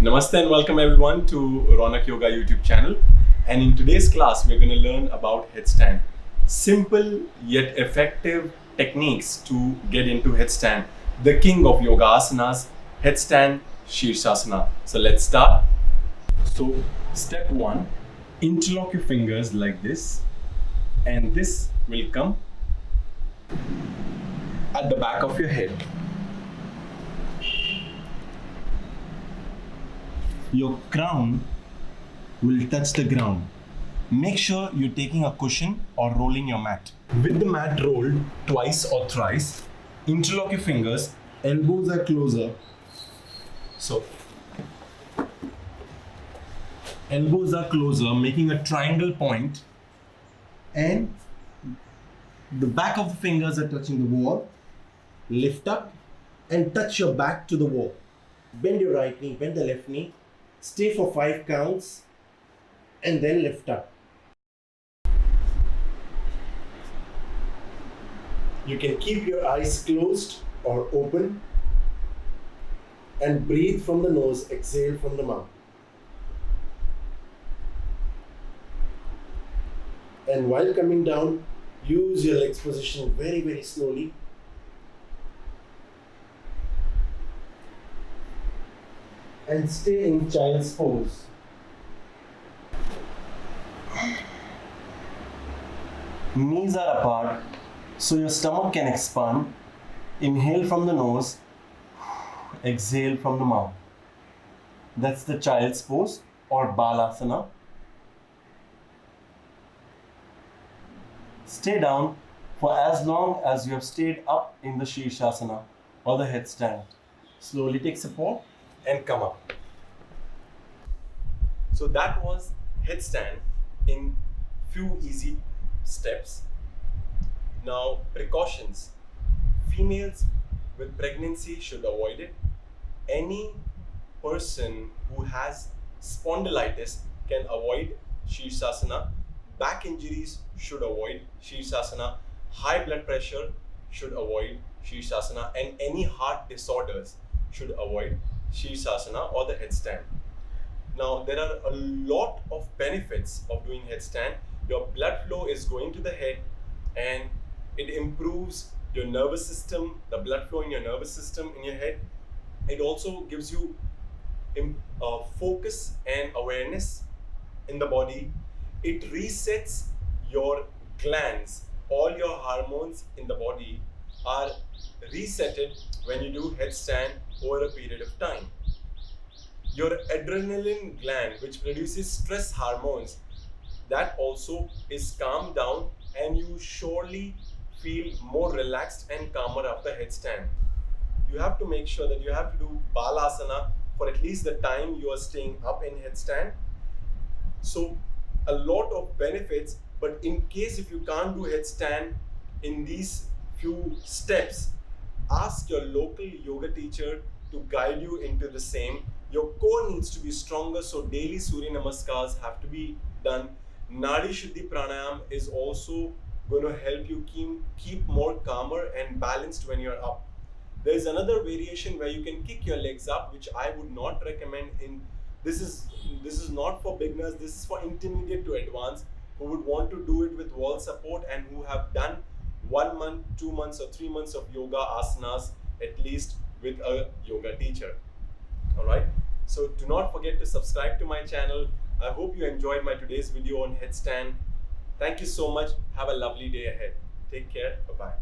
Namaste and welcome everyone to Ronak Yoga YouTube channel. And in today's class, we're going to learn about headstand. Simple yet effective techniques to get into headstand. The king of yoga asanas, headstand, Sirsasana. So let's start. So step 1, interlock your fingers like this, and this will come at the back of your head. Your crown will touch the ground. Make sure you're taking a cushion or rolling your mat. With the mat rolled twice or thrice, interlock your fingers, elbows are closer. So, elbows are closer, making a triangle point, and the back of the fingers are touching the wall. Lift up and touch your back to the wall. Bend your right knee, bend the left knee. Stay for 5 counts and then lift up. You can keep your eyes closed or open and breathe from the nose, exhale from the mouth. And while coming down, use your legs position very, very slowly. And stay in child's pose. Knees are apart so your stomach can expand. Inhale from the nose, exhale from the mouth. That's the child's pose or balasana. Stay down for as long as you have stayed up in the Sirsasana or the headstand. Slowly take support and come up. So that was headstand in few easy steps. Now precautions. Females with pregnancy should avoid it. Any person who has spondylitis can avoid Sirsasana. Back injuries should avoid Sirsasana. High blood pressure should avoid Sirsasana, and any heart disorders should avoid Sirsasana or the headstand. Now there are a lot of benefits of doing headstand. Your blood flow is going to the head and it improves your nervous system, the blood flow in your nervous system in your head. It also gives you focus and awareness in the body. It resets your glands. All your hormones in the body are resetted when you do headstand over a period of time. Your adrenaline gland, which produces stress hormones, that also is calmed down, and you surely feel more relaxed and calmer after headstand. You have to make sure that you have to do balasana for at least the time you are staying up in headstand. So a lot of benefits, but in case if you can't do headstand in these few steps, ask your local yoga teacher to guide you into the same. Your core needs to be stronger, so daily Surya Namaskars have to be done. Nadi Shuddhi Pranayam is also going to help you keep more calmer and balanced when you're up. There is another variation where you can kick your legs up, which I would not recommend. This is not for beginners, this is for intermediate to advanced who would want to do it with wall support and who have done 1 month, 2 months or 3 months of yoga asanas at least with a yoga teacher. Alright, so do not forget to subscribe to my channel. I hope you enjoyed my today's video on headstand. Thank you so much. Have a lovely day ahead. Take care. Bye-bye.